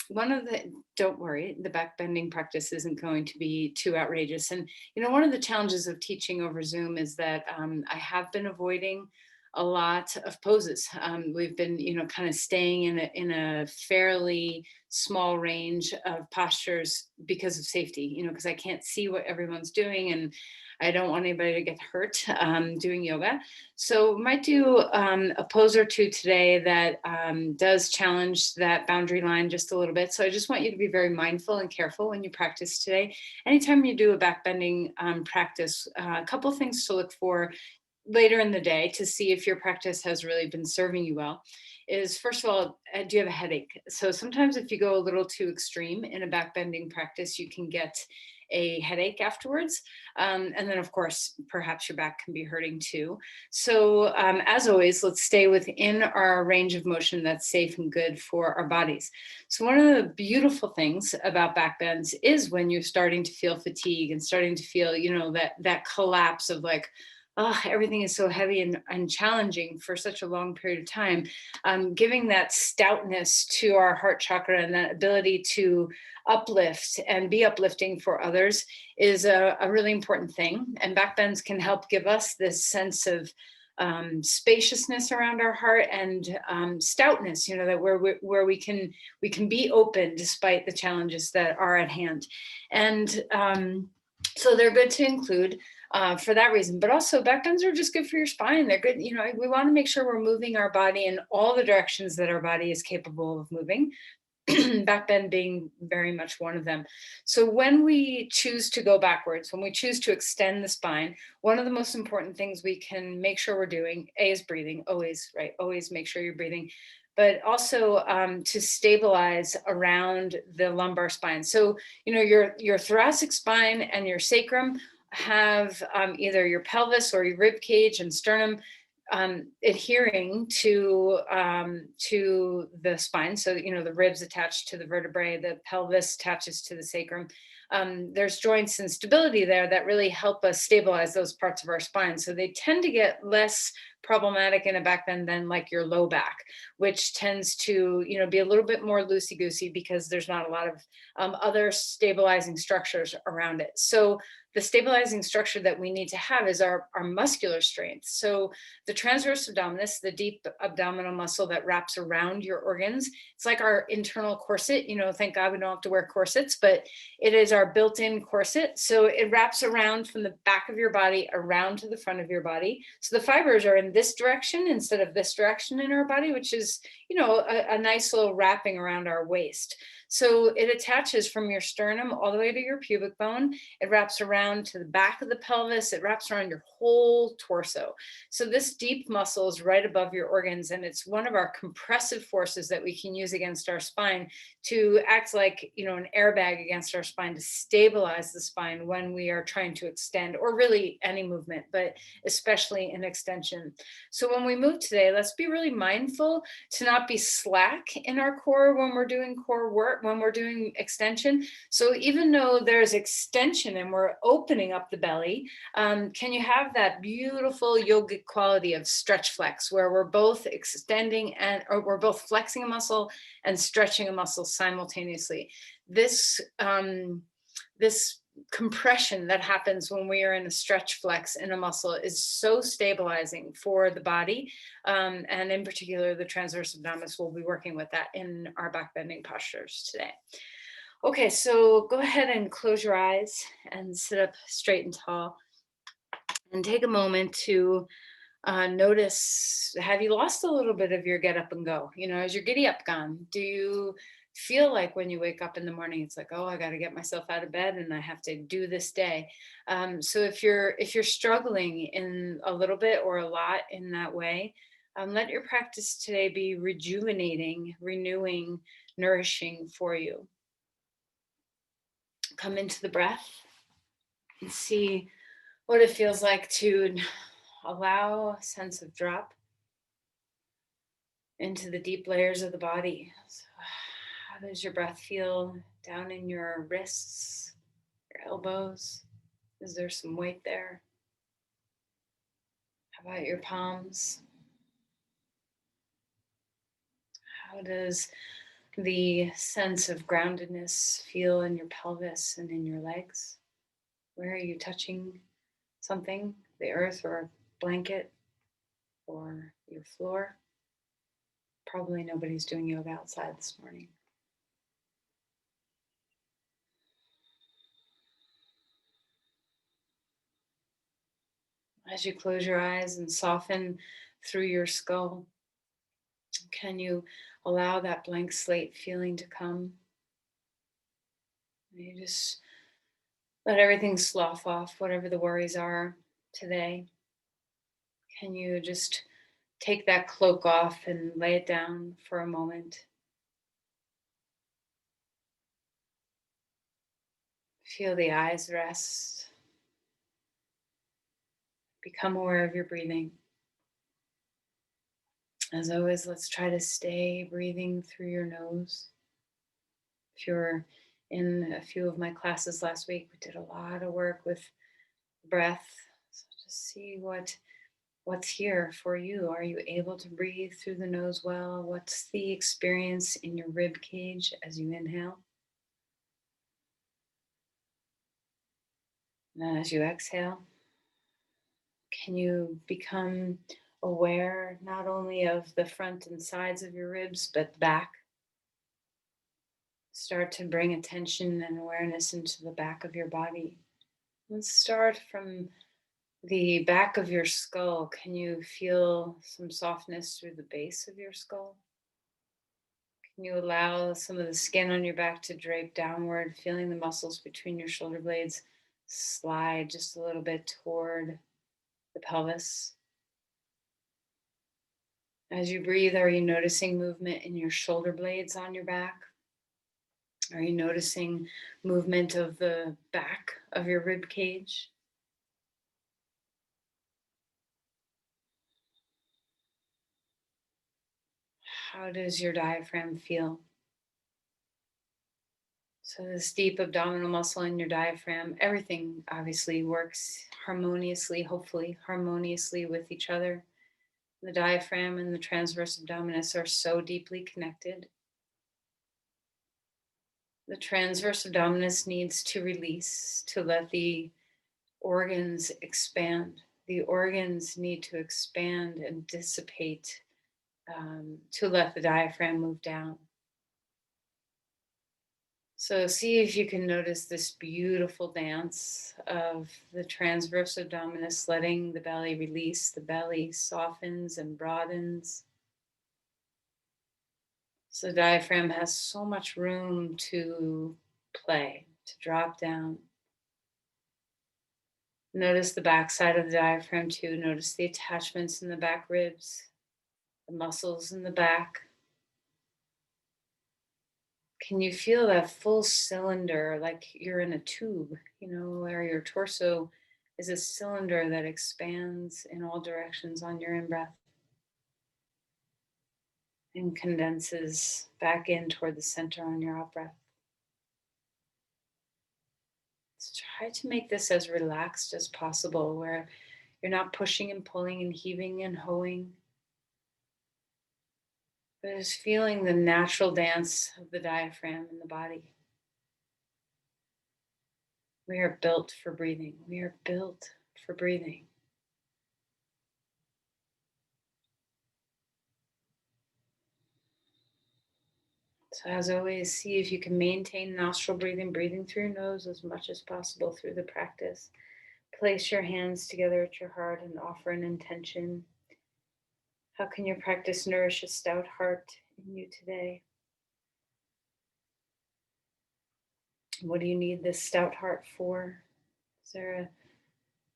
One of the Don't worry, the back bending practice isn't going to be too outrageous. And one of the challenges of teaching over Zoom is that I have been avoiding a lot of poses. We've been, kind of staying in a fairly small range of postures because of safety. Because I can't see what everyone's doing, and I don't want anybody to get hurt doing yoga. So might do a pose or two today that does challenge that boundary line just a little bit. So I just want you to be very mindful and careful when you practice today. Anytime you do a back bending practice, a couple things to look for later in the day to see if your practice has really been serving you well is, first of all, do you have a headache? So sometimes if you go a little too extreme in a back bending practice, you can get a headache afterwards. And then, of course, perhaps your back can be hurting too. So, as always, let's stay within our range of motion that's safe and good for our bodies. So, one of the beautiful things about back bends is when you're starting to feel fatigue and starting to feel, that collapse of like, oh, everything is so heavy and challenging for such a long period of time. Giving that stoutness to our heart chakra and that ability to uplift and be uplifting for others is a really important thing. And back bends can help give us this sense of spaciousness around our heart and stoutness, that where we can be open despite the challenges that are at hand. And so they're good to include for that reason. But also back bends are just good for your spine. They're good. We want to make sure we're moving our body in all the directions that our body is capable of moving. Back bend being very much one of them. So when we choose to go backwards, when we choose to extend the spine, one of the most important things we can make sure we're doing, is breathing, always, right? Always make sure you're breathing, but also to stabilize around the lumbar spine. So, your thoracic spine and your sacrum have either your pelvis or your rib cage and sternum adhering to the spine. So the ribs attached to the vertebrae, the pelvis attaches to the sacrum. There's joints and stability there that really help us stabilize those parts of our spine. So they tend to get less problematic in a back bend than like your low back, which tends to be a little bit more loosey goosey because there's not a lot of other stabilizing structures around it. So the stabilizing structure that we need to have is our muscular strength. So the transverse abdominis, the deep abdominal muscle that wraps around your organs, it's like our internal corset. Thank God we don't have to wear corsets, but it is our built-in corset. So it wraps around from the back of your body around to the front of your body. So the fibers are in this direction instead of this direction in our body, which is, a nice little wrapping around our waist. So it attaches from your sternum all the way to your pubic bone. It wraps around to the back of the pelvis. It wraps around your whole torso. So this deep muscle is right above your organs, and it's one of our compressive forces that we can use against our spine to act like, an airbag against our spine to stabilize the spine when we are trying to extend, or really any movement, but especially in extension. So when we move today, let's be really mindful to not be slack in our core when we're doing core work, when we're doing extension. So even though there's extension and we're opening up the belly, can you have that beautiful yogic quality of stretch flex, where we're both extending or we're both flexing a muscle and stretching a muscle simultaneously? This compression that happens when we are in a stretch flex in a muscle is so stabilizing for the body. And in particular, the transverse abdominis, will be working with that in our back bending postures today. Okay, so go ahead and close your eyes and sit up straight and tall and take a moment to notice, have you lost a little bit of your get up and go? Is your giddy up gone? Do you feel like when you wake up in the morning, it's like, oh, I got to get myself out of bed and I have to do this day. So if you're struggling in a little bit or a lot in that way, let your practice today be rejuvenating, renewing, nourishing for you. Come into the breath and see what it feels like to allow a sense of drop into the deep layers of the body. So how does your breath feel down in your wrists, your elbows? Is there some weight there? How about your palms? How does the sense of groundedness feel in your pelvis and in your legs? Where are you touching something, the earth or a blanket or your floor? Probably nobody's doing yoga outside this morning. As you close your eyes and soften through your skull, can you allow that blank slate feeling to come? You just let everything slough off, whatever the worries are today. Can you just take that cloak off and lay it down for a moment? Feel the eyes rest. Become aware of your breathing. As always, let's try to stay breathing through your nose. If you're in a few of my classes last week, we did a lot of work with breath. So just see what's here for you. Are you able to breathe through the nose well? What's the experience in your rib cage as you inhale? And as you exhale, can you become aware not only of the front and sides of your ribs, but back? Start to bring attention and awareness into the back of your body. Let's start from the back of your skull. Can you feel some softness through the base of your skull? Can you allow some of the skin on your back to drape downward, feeling the muscles between your shoulder blades slide just a little bit toward the pelvis? As you breathe, are you noticing movement in your shoulder blades on your back? Are you noticing movement of the back of your rib cage? How does your diaphragm feel? So this deep abdominal muscle in your diaphragm, everything obviously works harmoniously, hopefully harmoniously with each other. The diaphragm and the transverse abdominis are so deeply connected. The transverse abdominis needs to release to let the organs expand. The organs need to expand and dissipate to let the diaphragm move down. So see if you can notice this beautiful dance of the transverse abdominis letting the belly release. The belly softens and broadens. So the diaphragm has so much room to play, to drop down. Notice the back side of the diaphragm too. Notice the attachments in the back ribs, the muscles in the back. Can you feel that full cylinder like you're in a tube, where your torso is a cylinder that expands in all directions on your in breath and condenses back in toward the center on your out breath? Let's try to make this as relaxed as possible, where you're not pushing and pulling and heaving and hoeing, but just feeling the natural dance of the diaphragm in the body. We are built for breathing. We are built for breathing. So as always, see if you can maintain nostril breathing, breathing through your nose as much as possible through the practice. Place your hands together at your heart and offer an intention. How can your practice nourish a stout heart in you today? What do you need this stout heart for? Is there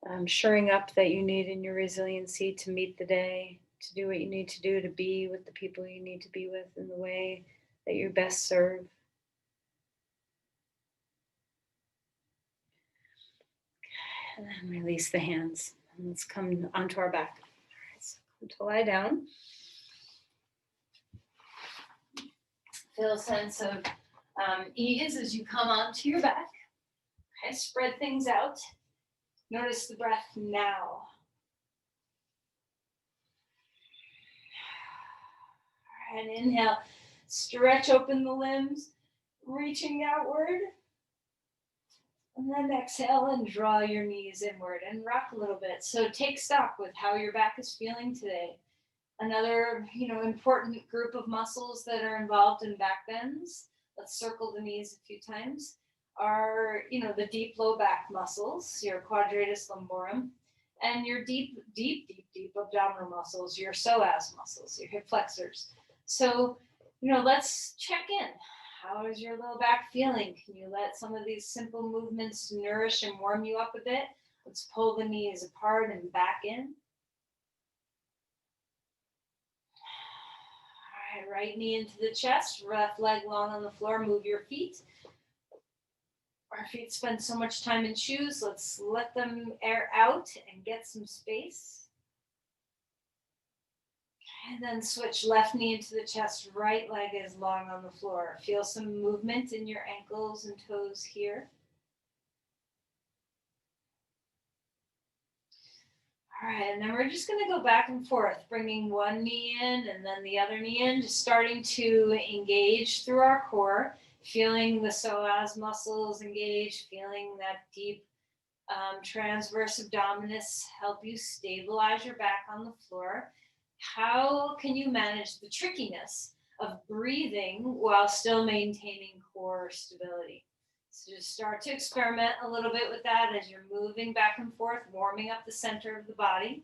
a shoring up that you need in your resiliency to meet the day, to do what you need to do, to be with the people you need to be with in the way that you best serve? And then release the hands. And let's come onto our back. All right, so come to lie down. Feel a sense of ease as you come onto your back. Okay, spread things out. Notice the breath now. All right, inhale. Stretch open the limbs, reaching outward. And then exhale and draw your knees inward and rock a little bit. So take stock with how your back is feeling today. Another, important group of muscles that are involved in back bends, let's circle the knees a few times, are, the deep low back muscles, your quadratus lumborum, and your deep abdominal muscles, your psoas muscles, your hip flexors. So, let's check in. How is your low back feeling? Can you let some of these simple movements nourish and warm you up a bit? Let's pull the knees apart and back in. All right, right knee into the chest, left leg long on the floor, move your feet. Our feet spend so much time in shoes. Let's let them air out and get some space. And then switch left knee into the chest, right leg is long on the floor. Feel some movement in your ankles and toes here. All right, and then we're just going to go back and forth, bringing one knee in and then the other knee in, just starting to engage through our core, feeling the psoas muscles engage, feeling that deep transverse abdominis help you stabilize your back on the floor. How can you manage the trickiness of breathing while still maintaining core stability? So just start to experiment a little bit with that as you're moving back and forth, warming up the center of the body.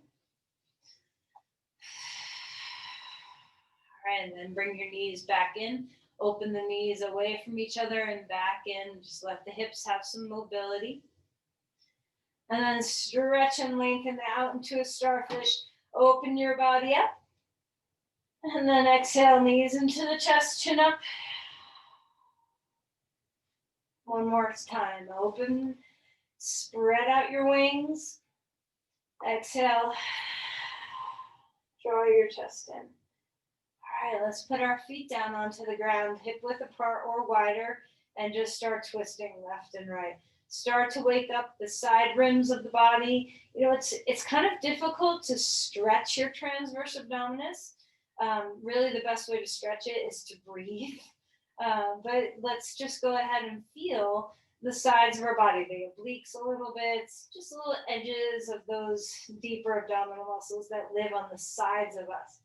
All right, and then bring your knees back in. Open the knees away from each other and back in. Just let the hips have some mobility. And then stretch and lengthen out into a starfish. Open your body up. And then exhale, knees into the chest, chin up. One more time. Open, spread out your wings. Exhale. Draw your chest in. All right, let's put our feet down onto the ground, hip width apart or wider, and just start twisting left and right. Start to wake up the side rims of the body. It's kind of difficult to stretch your transverse abdominis. Really, the best way to stretch it is to breathe. But let's just go ahead and feel the sides of our body, the obliques a little bit, just little edges of those deeper abdominal muscles that live on the sides of us.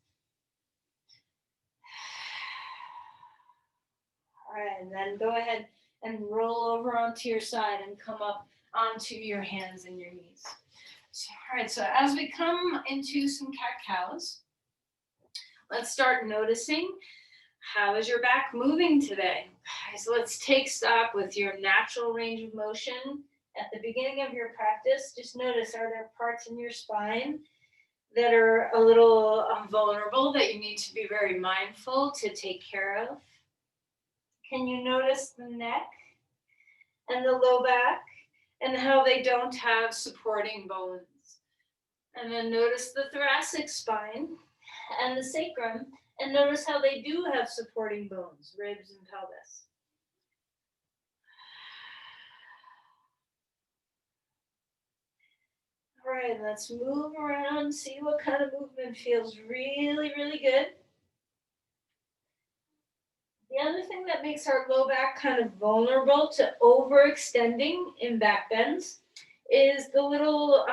All right, and then go ahead and roll over onto your side and come up onto your hands and your knees. All right, so as we come into some cat-cows, let's start noticing how is your back moving today. So let's take stock with your natural range of motion. At the beginning of your practice, just notice, are there parts in your spine that are a little vulnerable that you need to be very mindful to take care of? Can you notice the neck and the low back and how they don't have supporting bones? And then notice the thoracic spine and the sacrum, and notice how they do have supporting bones, ribs and pelvis. All right, let's move around, see what kind of movement feels really, really good. The other thing that makes our low back kind of vulnerable to overextending in back bends is the little,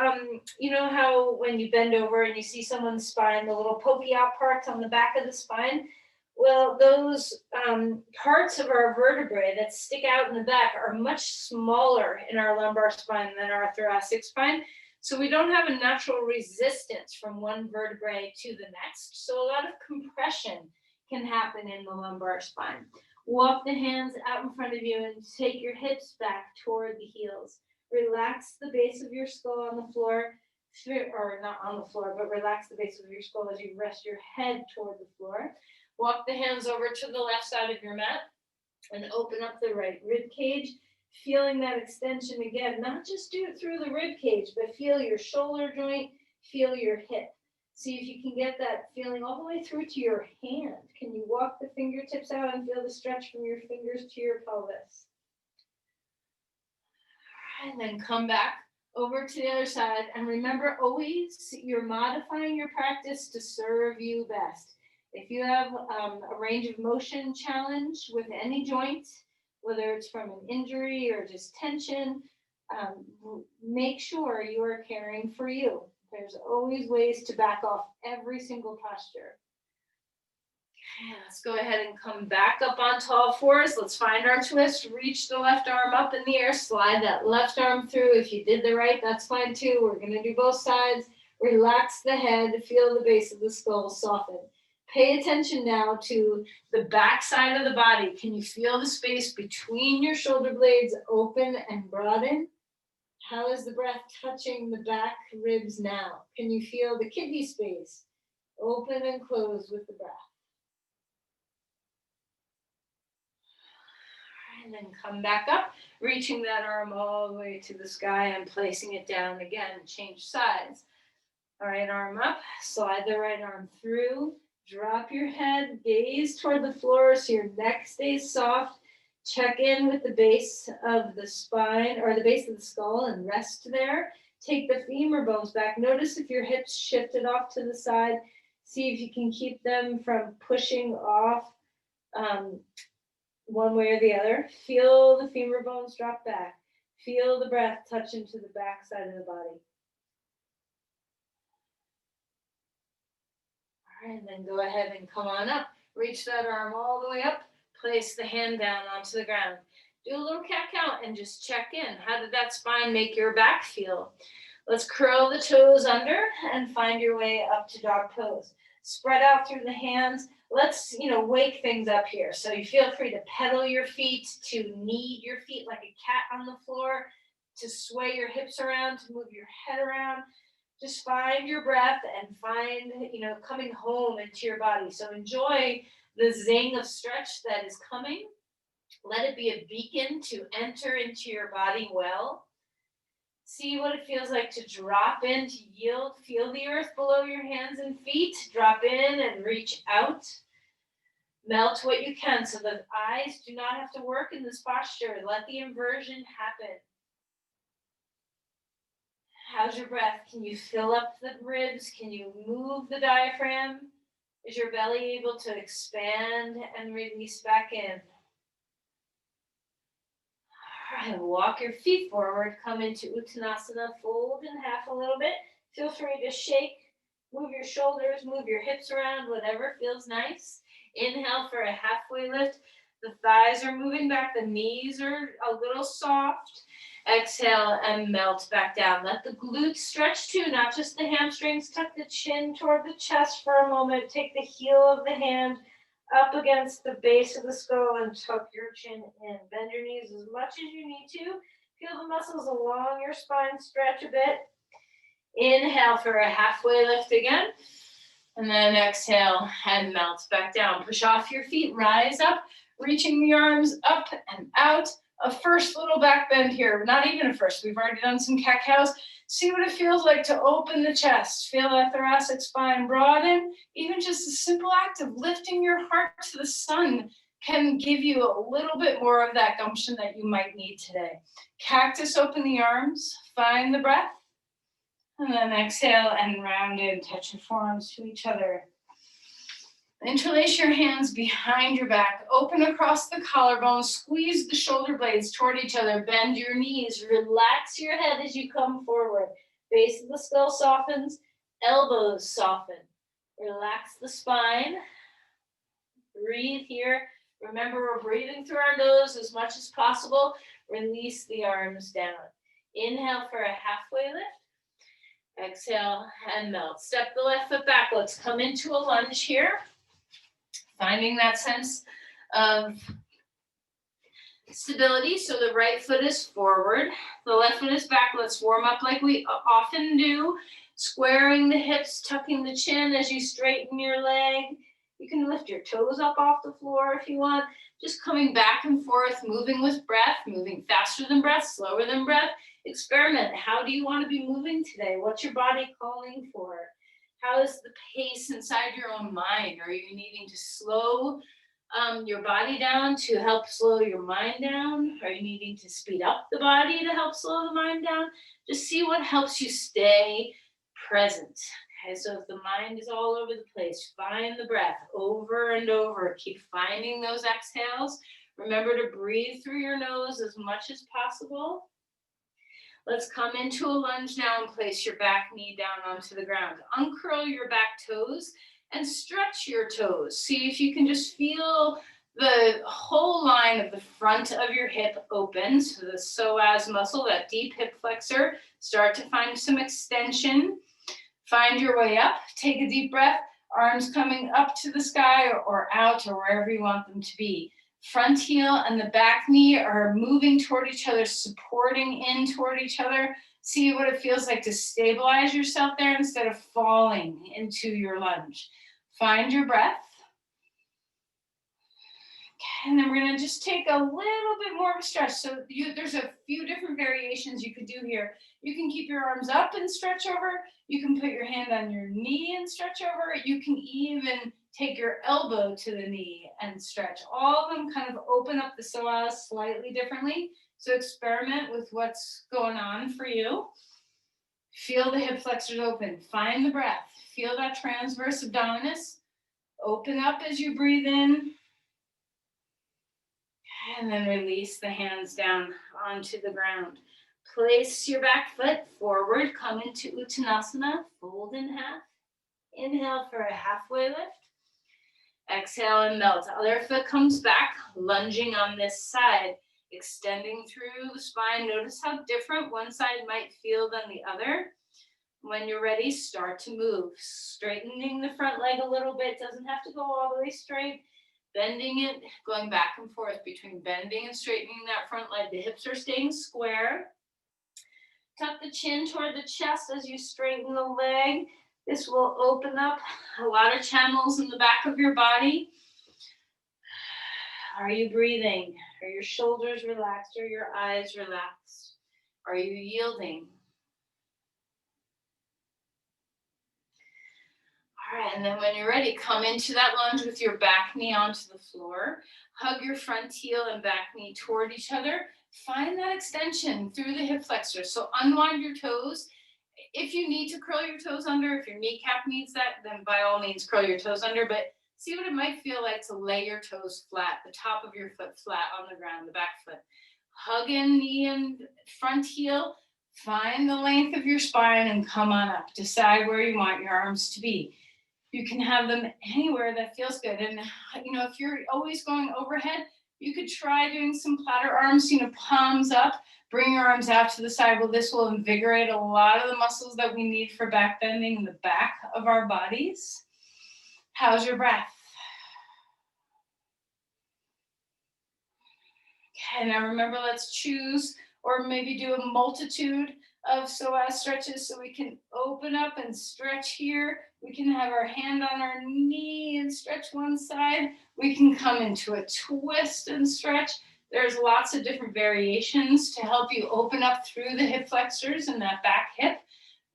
you know how when you bend over and you see someone's spine, the little pokey out parts on the back of the spine? Well, those parts of our vertebrae that stick out in the back are much smaller in our lumbar spine than our thoracic spine. So we don't have a natural resistance from one vertebrae to the next. So a lot of compression can happen in the lumbar spine. Walk the hands out in front of you and take your hips back toward the heels. Relax the base of your skull on the floor, or not on the floor, but relax the base of your skull as you rest your head toward the floor. Walk the hands over to the left side of your mat and open up the right rib cage, feeling that extension again. Not just do it through the rib cage, but feel your shoulder joint, feel your hip. See if you can get that feeling all the way through to your hand. Can you walk the fingertips out and feel the stretch from your fingers to your pelvis? And then come back over to the other side. And remember, always you're modifying your practice to serve you best. If you have a range of motion challenge with any joint, whether it's from an injury or just tension, make sure you are caring for you. There's always ways to back off every single posture. Okay, let's go ahead and come back up onto all fours. Let's find our twist. Reach the left arm up in the air. Slide that left arm through. If you did the right, that's fine too. We're going to do both sides. Relax the head. Feel the base of the skull soften. Pay attention now to the back side of the body. Can you feel the space between your shoulder blades open and broaden? How is the breath touching the back ribs now? Can you feel the kidney space open and close with the breath? And then come back up, reaching that arm all the way to the sky and placing it down again. Change sides. All right, arm up, slide the right arm through, drop your head, gaze toward the floor so your neck stays soft. Check in with the base of the spine or the base of the skull and rest there. Take the femur bones back. Notice if your hips shifted off to the side. See if you can keep them from pushing off one way or the other. Feel the femur bones drop back. Feel the breath touch into the back side of the body. All right, and then go ahead and come on up. Reach that arm all the way up. Place the hand down onto the ground. Do a little cat-cow and just check in. How did that spine make your back feel? Let's curl the toes under and find your way up to dog pose. Spread out through the hands. Let's, wake things up here. So you feel free to pedal your feet, to knead your feet like a cat on the floor, to sway your hips around, to move your head around. Just find your breath and find, coming home into your body. So enjoy the zing of stretch that is coming. Let it be a beacon to enter into your body well. See what it feels like to drop in, to yield. Feel the earth below your hands and feet. Drop in and reach out. Melt what you can so the eyes do not have to work in this posture. Let the inversion happen. How's your breath? Can you fill up the ribs? Can you move the diaphragm? Is your belly able to expand and release back in? All right, walk your feet forward. Come into Uttanasana. Fold in half a little bit. Feel free to shake. Move your shoulders. Move your hips around. Whatever feels nice. Inhale for a halfway lift. The thighs are moving back. The knees are a little soft. Exhale and melt back down. Let the glutes stretch too, not just the hamstrings. Tuck the chin toward the chest for a moment. Take the heel of the hand up against the base of the skull and tuck your chin in. Bend your knees as much as you need to. Feel the muscles along your spine stretch a bit. Inhale for a halfway lift again. And then exhale and melt back down. Push off your feet, rise up, reaching the arms up and out. A first little back bend here, not even a first. We've already done some cat-cows. See what it feels like to open the chest. Feel that thoracic spine broaden. Even just a simple act of lifting your heart to the sun can give you a little bit more of that gumption that you might need today. Cactus, open the arms, find the breath. And then exhale and round in, touch your forearms to each other. Interlace your hands behind your back, open across the collarbone, squeeze the shoulder blades toward each other, bend your knees, relax your head as you come forward. Base of the skull softens, elbows soften. Relax the spine. Breathe here. Remember, we're breathing through our nose as much as possible. Release the arms down. Inhale for a halfway lift. Exhale and melt. Step the left foot back. Let's come into a lunge here. Finding that sense of stability. So the right foot is forward. The left foot is back. Let's warm up like we often do. Squaring the hips, tucking the chin as you straighten your leg. You can lift your toes up off the floor if you want. Just coming back and forth, moving with breath, moving faster than breath, slower than breath. Experiment. How do you want to be moving today? What's your body calling for? How is the pace inside your own mind? Are you needing to slow your body down to help slow your mind down? Are you needing to speed up the body to help slow the mind down? Just see what helps you stay present. Okay, so if the mind is all over the place, find the breath over and over. Keep finding those exhales. Remember to breathe through your nose as much as possible. Let's come into a lunge now and place your back knee down onto the ground. Uncurl your back toes and stretch your toes. See if you can just feel the whole line of the front of your hip open. So the psoas muscle, that deep hip flexor, start to find some extension. Find your way up. Take a deep breath. Arms coming up to the sky or out or wherever you want them to be. Front heel and the back knee are moving toward each other, supporting in toward each other. See what it feels like to stabilize yourself there instead of falling into your lunge. Find your breath. Okay, and then we're gonna just take a little bit more of a stretch. So there's a few different variations you could do here. You can keep your arms up and stretch over. You can put your hand on your knee and stretch over. You can even take your elbow to the knee and stretch. All of them kind of open up the psoas slightly differently. So experiment with what's going on for you. Feel the hip flexors open. Find the breath. Feel that transverse abdominis. Open up as you breathe in. And then release the hands down onto the ground. Place your back foot forward. Come into Uttanasana. Fold in half. Inhale for a halfway lift. Exhale and melt. Other foot comes back, lunging on this side, extending through the spine. Notice how different one side might feel than the other. When you're ready, start to move. Straightening the front leg a little bit. Doesn't have to go all the way straight. Bending it, going back and forth between bending and straightening that front leg. The hips are staying square. Tuck the chin toward the chest as you straighten the leg. This will open up a lot of channels in the back of your body. Are you breathing? Are your shoulders relaxed? Are your eyes relaxed? Are you yielding? All right, and then when you're ready, come into that lunge with your back knee onto the floor. Hug your front heel and back knee toward each other. Find that extension through the hip flexor. So unwind your toes. If you need to curl your toes under, if your kneecap needs that, then by all means curl your toes under, but see what it might feel like to lay your toes flat, the top of your foot flat on the ground, the back foot. Hug in knee and front heel. Find the length of your spine and come on up. Decide where you want your arms to be. You can have them anywhere that feels good. And if you're always going overhead, you could try doing some platter arms, palms up, bring your arms out to the side. Well, this will invigorate a lot of the muscles that we need for back bending in the back of our bodies. How's your breath? Okay, now remember, let's choose or maybe do a multitude of psoas stretches so we can open up and stretch here. We can have our hand on our knee and stretch one side. We can come into a twist and stretch. There's lots of different variations to help you open up through the hip flexors and that back hip.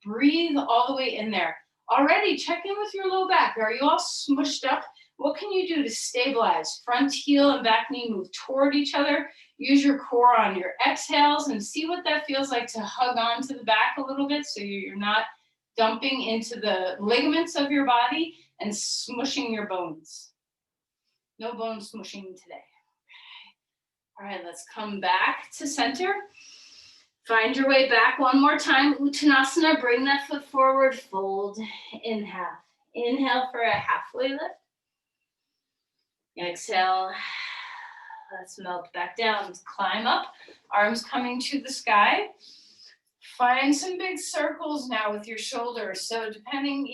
Breathe all the way in there. Already check in with your low back. Are you all smushed up? What can you do to stabilize? Front heel and back knee move toward each other. Use your core on your exhales and see what that feels like to hug onto the back a little bit so you're not dumping into the ligaments of your body and smushing your bones. No bone smushing today. All right, let's come back to center. Find your way back one more time. Uttanasana, bring that foot forward, fold in half. Inhale for a halfway lift. Exhale, let's melt back down. Let's climb up, arms coming to the sky. Find some big circles now with your shoulders. So depending,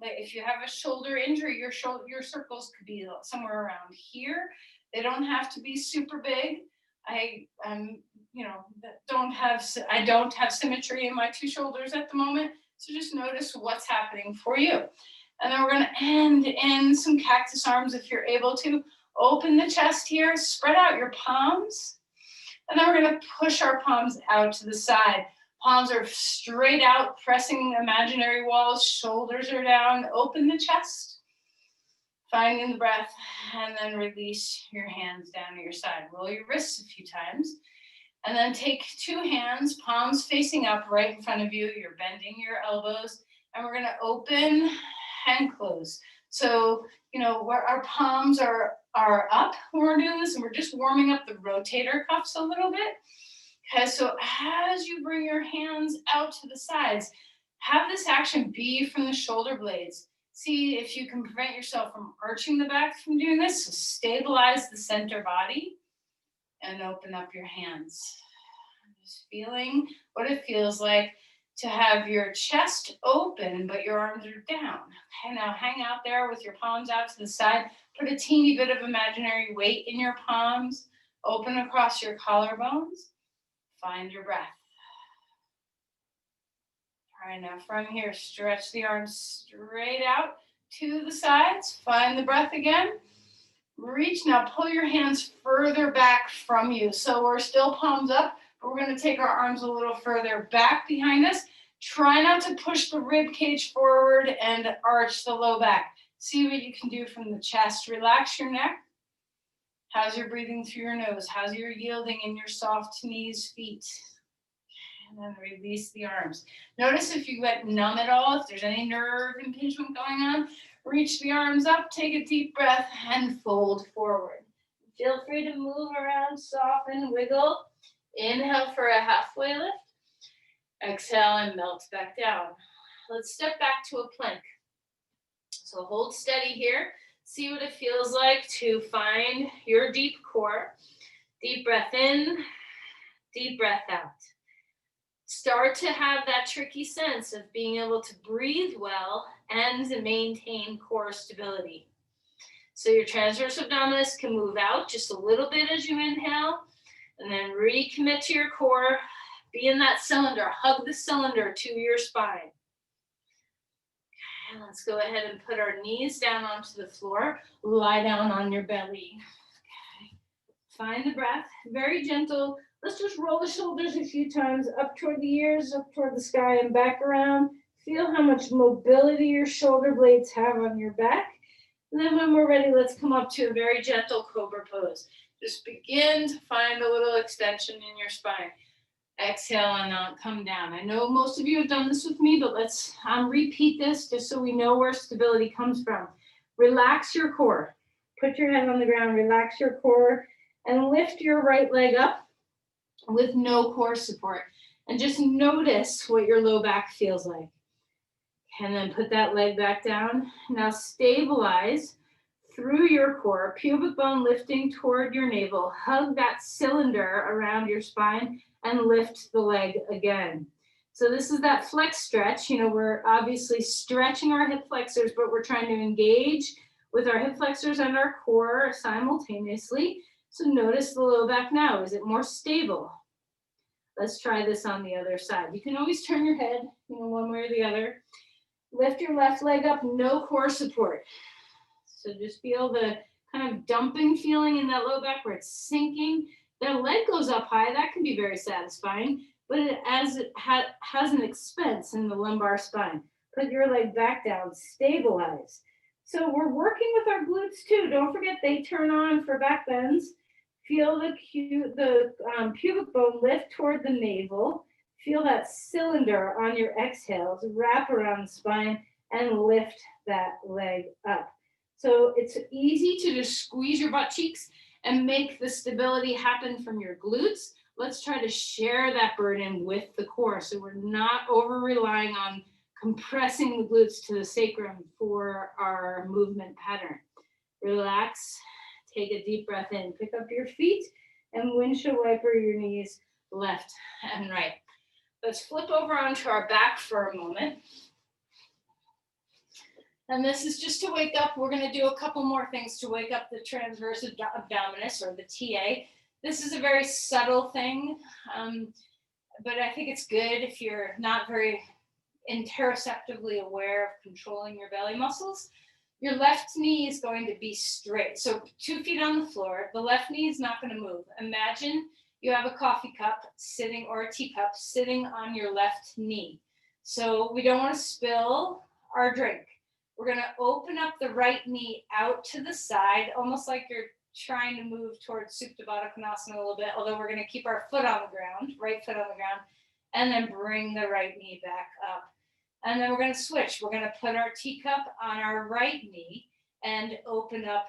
if you have a shoulder injury, your circles could be somewhere around here. They don't have to be super big. I don't have symmetry in my two shoulders at the moment. So just notice what's happening for you. And then we're going to end in some cactus arms if you're able to. Open the chest here, spread out your palms. And then we're going to push our palms out to the side. Palms are straight out, pressing imaginary walls. Shoulders are down. Open the chest. Finding the breath. And then release your hands down to your side. Roll your wrists a few times. And then take two hands, palms facing up right in front of you. You're bending your elbows. And we're gonna open and close. So, where our palms are up when we're doing this, and we're just warming up the rotator cuffs a little bit. Okay, so as you bring your hands out to the sides, have this action be from the shoulder blades. See if you can prevent yourself from arching the back from doing this. So stabilize the center body and open up your hands. Just feeling what it feels like to have your chest open, but your arms are down. Okay, now hang out there with your palms out to the side. Put a teeny bit of imaginary weight in your palms. Open across your collarbones. Find your breath. All right, now from here, stretch the arms straight out to the sides. Find the breath again. Reach. Now pull your hands further back from you. So we're still palms up, but we're going to take our arms a little further back behind us. Try not to push the rib cage forward and arch the low back. See what you can do from the chest. Relax your neck. How's your breathing through your nose? How's your yielding in your soft knees, feet? And then release the arms. Notice if you get numb at all, if there's any nerve impingement going on, reach the arms up, take a deep breath, and fold forward. Feel free to move around, soften, wiggle. Inhale for a halfway lift. Exhale and melt back down. Let's step back to a plank. So hold steady here. See what it feels like to find your deep core. Deep breath in, deep breath out. Start to have that tricky sense of being able to breathe well and to maintain core stability. So your transverse abdominis can move out just a little bit as you inhale, and then recommit to your core. Be in that cylinder, hug the cylinder to your spine. Okay, let's go ahead and put our knees down onto the floor. Lie down on your belly. Okay. Find the breath, very gentle. Let's just roll the shoulders a few times up toward the ears, up toward the sky, and back around. Feel how much mobility your shoulder blades have on your back. And then when we're ready, let's come up to a very gentle cobra pose. Just begin to find a little extension in your spine. Exhale and come down. I know most of you have done this with me, but let's repeat this just so we know where stability comes from. Relax your core. Put your head on the ground, relax your core, and lift your right leg up with no core support. And just notice what your low back feels like. And then put that leg back down. Now stabilize through your core, pubic bone lifting toward your navel. Hug that cylinder around your spine and lift the leg again. So this is that flex stretch. We're obviously stretching our hip flexors, but we're trying to engage with our hip flexors and our core simultaneously. So notice the low back now. Is it more stable? Let's try this on the other side. You can always turn your head, one way or the other. Lift your left leg up, no core support. So just feel the kind of dumping feeling in that low back where it's sinking. That leg goes up high. That can be very satisfying, but it has an expense in the lumbar spine. Put your leg back down, stabilize. So we're working with our glutes too. Don't forget they turn on for back bends. Feel the pubic bone lift toward the navel. Feel that cylinder on your exhales, wrap around the spine and lift that leg up. So it's easy to just squeeze your butt cheeks and make the stability happen from your glutes. Let's try to share that burden with the core so we're not over relying on compressing the glutes to the sacrum for our movement pattern. Relax, take a deep breath in, pick up your feet and windshield wiper your knees left and right. Let's flip over onto our back for a moment. And this is just to wake up. We're going to do a couple more things to wake up the transverse abdominis or the TA. This is a very subtle thing, but I think it's good if you're not very interoceptively aware of controlling your belly muscles. Your left knee is going to be straight. So 2 feet on the floor. The left knee is not going to move. Imagine you have a coffee cup sitting or a teacup sitting on your left knee. So we don't want to spill our drink. We're going to open up the right knee out to the side, almost like you're trying to move towards Supta Baddha Konasana a little bit, although we're going to keep our foot on the ground, right foot on the ground, and then bring the right knee back up. And then we're going to switch. We're going to put our teacup on our right knee and open up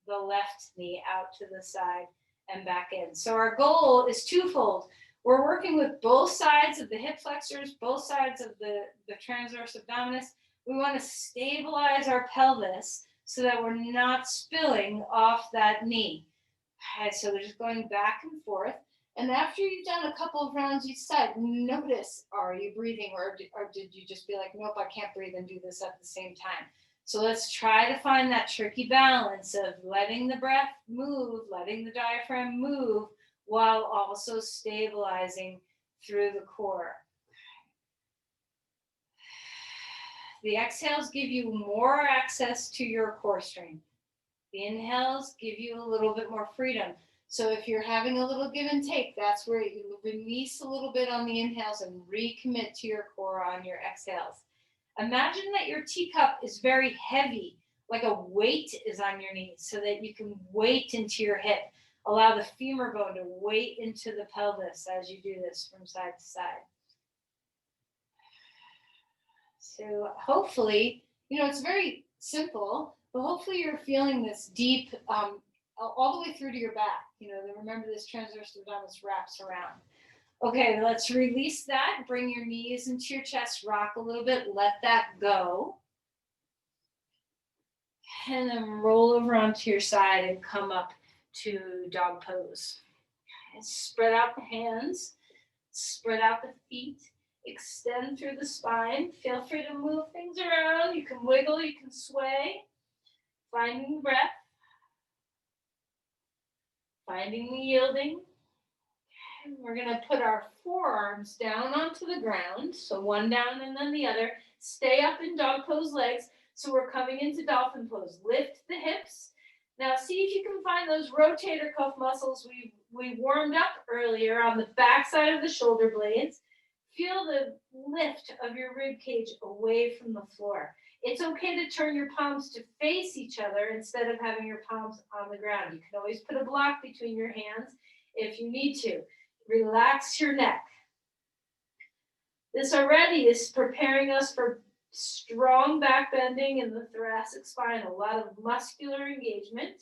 the left knee out to the side and back in. So our goal is twofold. We're working with both sides of the hip flexors, both sides of the transverse abdominis. We want to stabilize our pelvis so that we're not spilling off that knee. Okay, so we're just going back and forth. And after you've done a couple of rounds each side, notice, are you breathing, or did you just be like, nope, I can't breathe and do this at the same time? So let's try to find that tricky balance of letting the breath move, letting the diaphragm move, while also stabilizing through the core. The exhales give you more access to your core strength. The inhales give you a little bit more freedom. So if you're having a little give and take, that's where you release a little bit on the inhales and recommit to your core on your exhales. Imagine that your teacup is very heavy, like a weight is on your knees, so that you can weight into your hip. Allow the femur bone to weight into the pelvis as you do this from side to side. So hopefully, it's very simple, but hopefully you're feeling this deep, all the way through to your back. Remember this transverse abdominis wraps around. Okay, let's release that. Bring your knees into your chest, rock a little bit, let that go. And then roll over onto your side and come up to dog pose. And spread out the hands, spread out the feet, extend through the spine. Feel free to move things around. You can wiggle, you can sway. Finding the breath. Finding the yielding. And we're going to put our forearms down onto the ground. So one down and then the other. Stay up in dog pose legs. So we're coming into dolphin pose. Lift the hips. Now see if you can find those rotator cuff muscles we warmed up earlier on the back side of the shoulder blades. Feel the lift of your rib cage away from the floor. It's okay to turn your palms to face each other instead of having your palms on the ground. You can always put a block between your hands if you need to. Relax your neck. This already is preparing us for strong back bending in the thoracic spine, a lot of muscular engagement.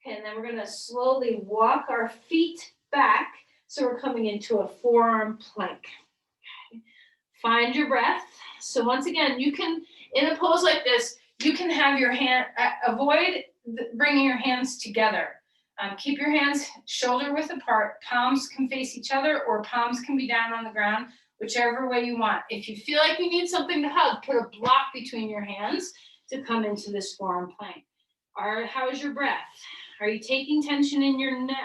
Okay, and then we're going to slowly walk our feet back. So we're coming into a forearm plank. Okay. Find your breath. So once again, you can, in a pose like this, you can have your hand, avoid bringing your hands together. Keep your hands shoulder width apart. Palms can face each other or palms can be down on the ground, whichever way you want. If you feel like you need something to hug, put a block between your hands to come into this forearm plank. How is your breath? Are you taking tension in your neck?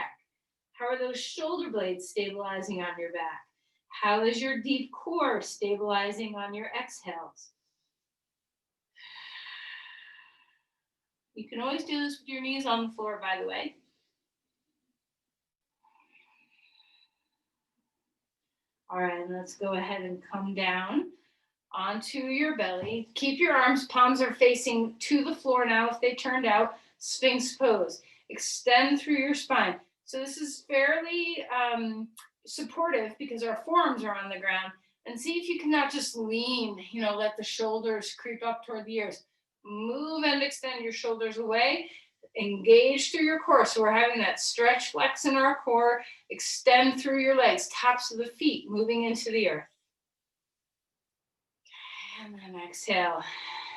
How are those shoulder blades stabilizing on your back? How is your deep core stabilizing on your exhales? You can always do this with your knees on the floor, by the way. All right, let's go ahead and come down onto your belly. Keep your arms, palms are facing to the floor now if they turned out. Sphinx pose. Extend through your spine. So this is fairly supportive because our forearms are on the ground. And see if you cannot just lean, let the shoulders creep up toward the ears. Move and extend your shoulders away. Engage through your core. So we're having that stretch, flex in our core. Extend through your legs, tops of the feet, moving into the earth. And then exhale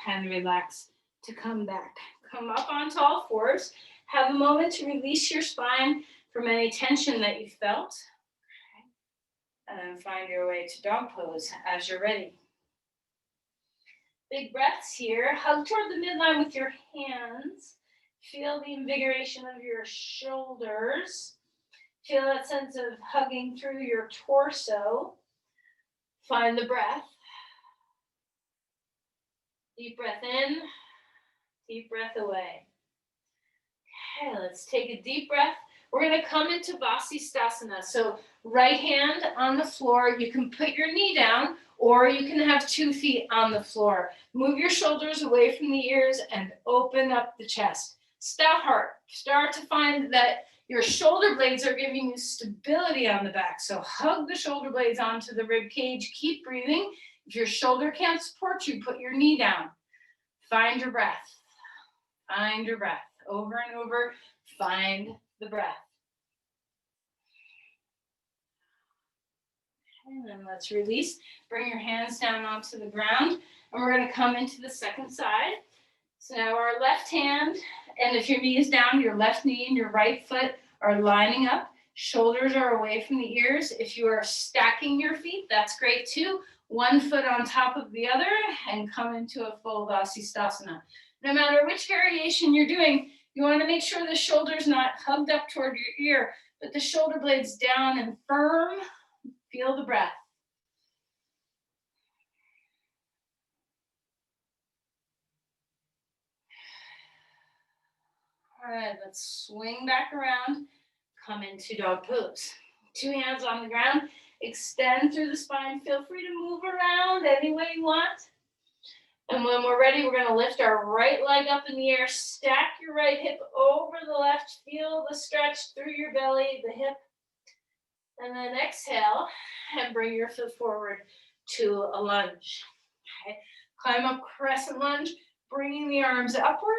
and relax to come back. Come up onto all fours. Have a moment to release your spine from any tension that you felt. And then find your way to dog pose as you're ready. Big breaths here. Hug toward the midline with your hands. Feel the invigoration of your shoulders. Feel that sense of hugging through your torso. Find the breath. Deep breath in, deep breath away. Okay, let's take a deep breath. We're going to come into Vasisthasana. So right hand on the floor. You can put your knee down or you can have 2 feet on the floor. Move your shoulders away from the ears and open up the chest. Stout heart. Start to find that your shoulder blades are giving you stability on the back. So hug the shoulder blades onto the rib cage. Keep breathing. If your shoulder can't support you, put your knee down. Find your breath. Find your breath. Over and over, find the breath. And then let's release. Bring your hands down onto the ground. And we're going to come into the second side. So now our left hand, and if your knee is down, your left knee and your right foot are lining up. Shoulders are away from the ears. If you are stacking your feet, that's great too. One foot on top of the other and come into a full Vasisthasana. No matter which variation you're doing, you want to make sure the shoulder's not hugged up toward your ear, but the shoulder blades down and firm. Feel the breath. All right, let's swing back around. Come into dog pose. 2 hands on the ground. Extend through the spine. Feel free to move around any way you want. And when we're ready, we're going to lift our right leg up in the air. Stack your right hip over the left. Feel the stretch through your belly, the hip. And then exhale and bring your foot forward to a lunge. Okay. Climb up crescent lunge, bringing the arms upward.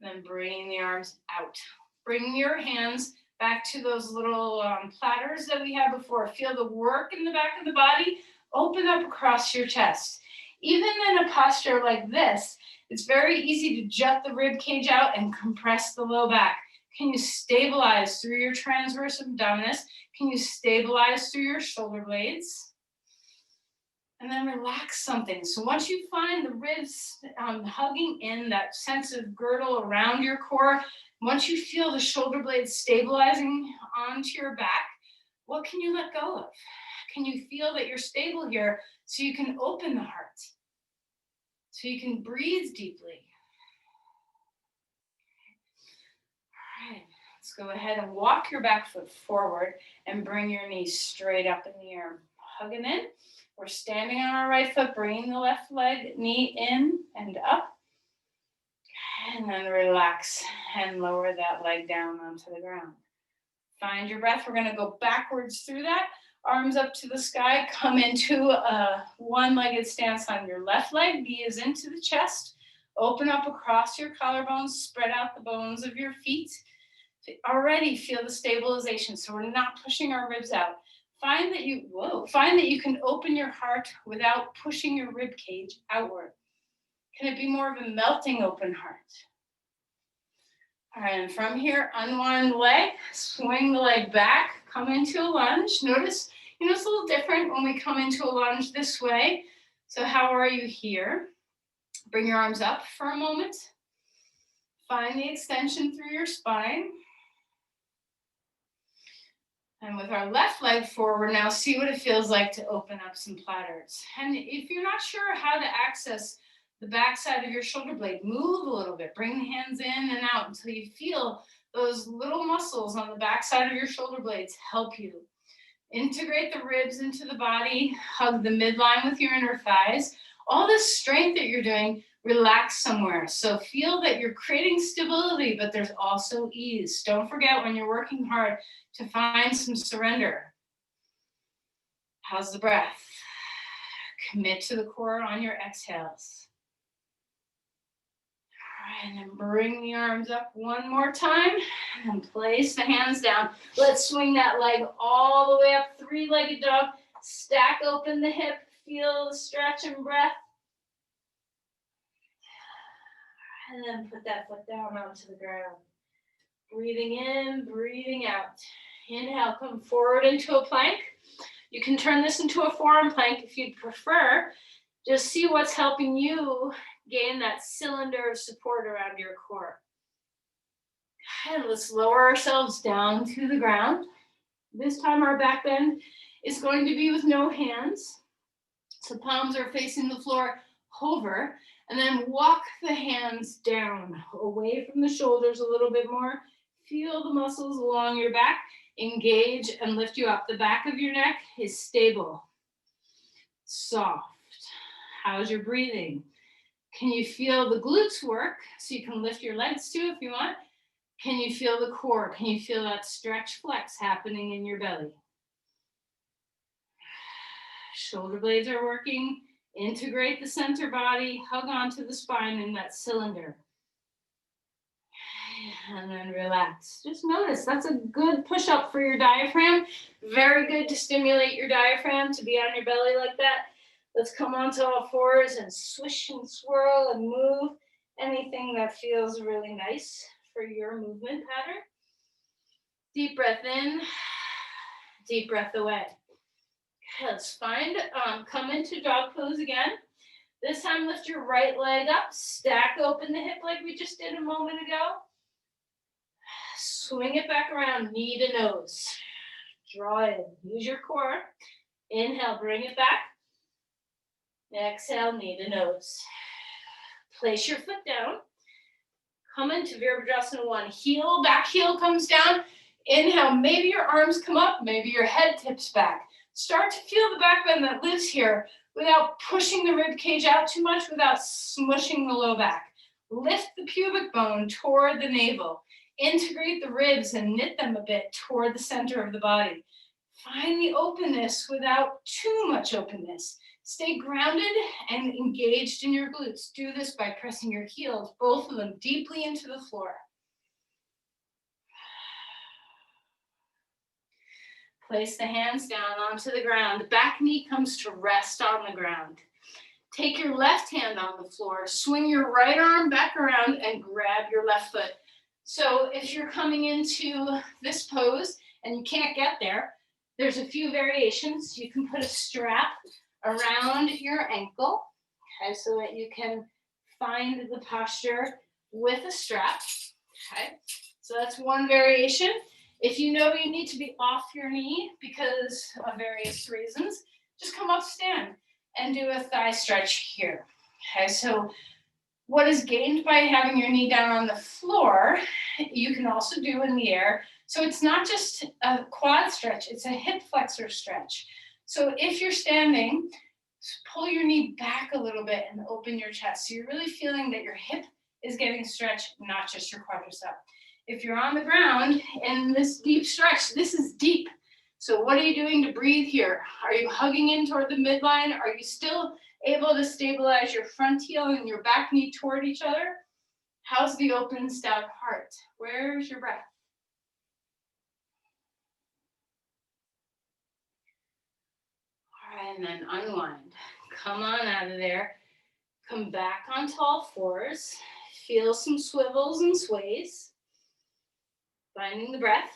Then bringing the arms out. Bring your hands back to those little platters that we had before. Feel the work in the back of the body. Open up across your chest. Even in a posture like this, it's very easy to jut the rib cage out and compress the low back. Can you stabilize through your transverse abdominis? Can you stabilize through your shoulder blades? And then relax something. So once you find the ribs hugging in, that sense of girdle around your core, once you feel the shoulder blades stabilizing onto your back, what can you let go of? Can you feel that you're stable here so you can open the heart? So you can breathe deeply. All right, let's go ahead and walk your back foot forward and bring your knees straight up in the air. Hugging in. We're standing on our right foot, bringing the left leg, knee in and up. And then relax and lower that leg down onto the ground. Find your breath. We're going to go backwards through that. Arms up to the sky. Come into a one-legged stance on your left leg. Knee is into the chest. Open up across your collarbones. Spread out the bones of your feet. Already feel the stabilization. So we're not pushing our ribs out. Find that you can open your heart without pushing your rib cage outward. Can it be more of a melting open heart? All right, and from here, unwind the leg, swing the leg back, come into a lunge. Notice, it's a little different when we come into a lunge this way. So how are you here? Bring your arms up for a moment. Find the extension through your spine. And with our left leg forward, now see what it feels like to open up some platters. And if you're not sure how to access the back side of your shoulder blade, move a little bit. Bring the hands in and out until you feel those little muscles on the back side of your shoulder blades help you. Integrate the ribs into the body. Hug the midline with your inner thighs. All this strength that you're doing, relax somewhere. So feel that you're creating stability, but there's also ease. Don't forget when you're working hard to find some surrender. How's the breath? Commit to the core on your exhales. All right, and then bring the arms up one more time and place the hands down. Let's swing that leg all the way up, three-legged dog. Stack open the hip, feel the stretch and breath. And then put that foot down onto the ground. Breathing in, breathing out. Inhale, come forward into a plank. You can turn this into a forearm plank if you'd prefer. Just see what's helping you gain that cylinder of support around your core. And let's lower ourselves down to the ground. This time our back bend is going to be with no hands. So palms are facing the floor, hover, and then walk the hands down, away from the shoulders a little bit more. Feel the muscles along your back engage and lift you up. The back of your neck is stable, soft. How's your breathing? Can you feel the glutes work? So you can lift your legs too if you want. Can you feel the core? Can you feel that stretch flex happening in your belly? Shoulder blades are working. Integrate the center body, hug onto the spine in that cylinder. And then relax. Just notice that's a good push up for your diaphragm. Very good to stimulate your diaphragm to be on your belly like that. Let's come onto all fours and swish and swirl and move. Anything that feels really nice for your movement pattern. Deep breath in, deep breath away. Okay, let's find, come into dog pose again. This time lift your right leg up, stack open the hip like we just did a moment ago. Swing it back around, knee to nose. Draw in, use your core. Inhale, bring it back. Exhale, knee to nose. Place your foot down. Come into Virabhadrasana 1. Heel, back heel comes down. Inhale, maybe your arms come up, maybe your head tips back. Start to feel the back bend that lives here without pushing the rib cage out too much, without smushing the low back. Lift the pubic bone toward the navel. Integrate the ribs and knit them a bit toward the center of the body. Find the openness without too much openness. Stay grounded and engaged in your glutes. Do this by pressing your heels, both of them, deeply into the floor. Place the hands down onto the ground. The back knee comes to rest on the ground. Take your left hand on the floor, swing your right arm back around and grab your left foot. So if you're coming into this pose and you can't get there, there's a few variations. You can put a strap around your ankle, okay, so that you can find the posture with a strap, okay? So that's one variation. If you know you need to be off your knee because of various reasons, just come up, stand, and do a thigh stretch here, okay? So what is gained by having your knee down on the floor, you can also do in the air. So it's not just a quad stretch, it's a hip flexor stretch. So if you're standing, pull your knee back a little bit and open your chest. So you're really feeling that your hip is getting stretched, not just your quadricep. If you're on the ground in this deep stretch, this is deep. So what are you doing to breathe here? Are you hugging in toward the midline? Are you still able to stabilize your front heel and your back knee toward each other? How's the open, stout heart? Where's your breath? All right, and then unwind. Come on out of there. Come back onto all fours. Feel some swivels and sways. Finding the breath.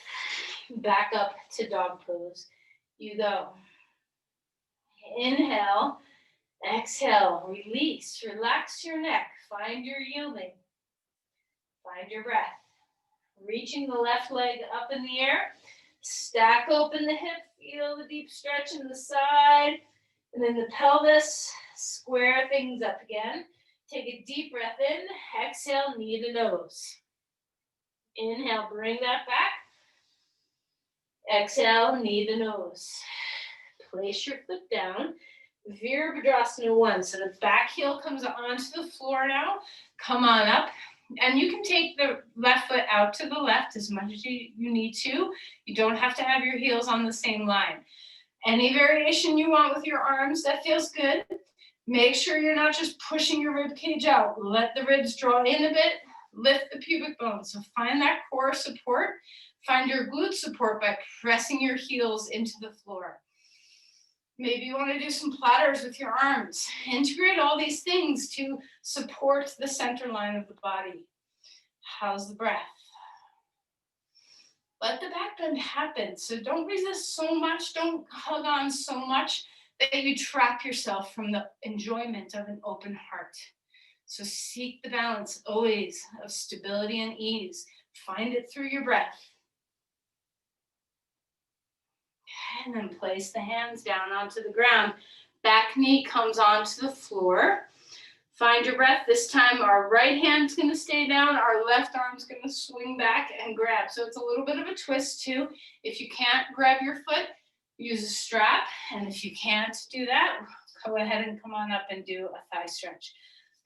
Back up to dog pose. You go. Inhale. Exhale. Release. Relax your neck. Find your yielding. Find your breath. Reaching the left leg up in the air. Stack open the hip. Feel the deep stretch in the side. And then the pelvis. Square things up again. Take a deep breath in. Exhale, knee to nose. Inhale, bring that back. Exhale, knee to nose. Place your foot down. Virabhadrasana 1. So the back heel comes onto the floor now. Come on up. And you can take the left foot out to the left as much as you need to. You don't have to have your heels on the same line. Any variation you want with your arms that feels good. Make sure you're not just pushing your rib cage out. Let the ribs draw in a bit. Lift the pubic bone. So find that core support. Find your glute support by pressing your heels into the floor. Maybe you want to do some platters with your arms. Integrate all these things to support the center line of the body. How's the breath? Let the back bend happen. So don't resist so much. Don't hug on so much that you trap yourself from the enjoyment of an open heart. So seek the balance always of stability and ease. Find it through your breath. And then place the hands down onto the ground. Back knee comes onto the floor. Find your breath. This time our right hand's going to stay down. Our left arm's going to swing back and grab. So it's a little bit of a twist too. If you can't grab your foot, use a strap. And if you can't do that, go ahead and come on up and do a thigh stretch.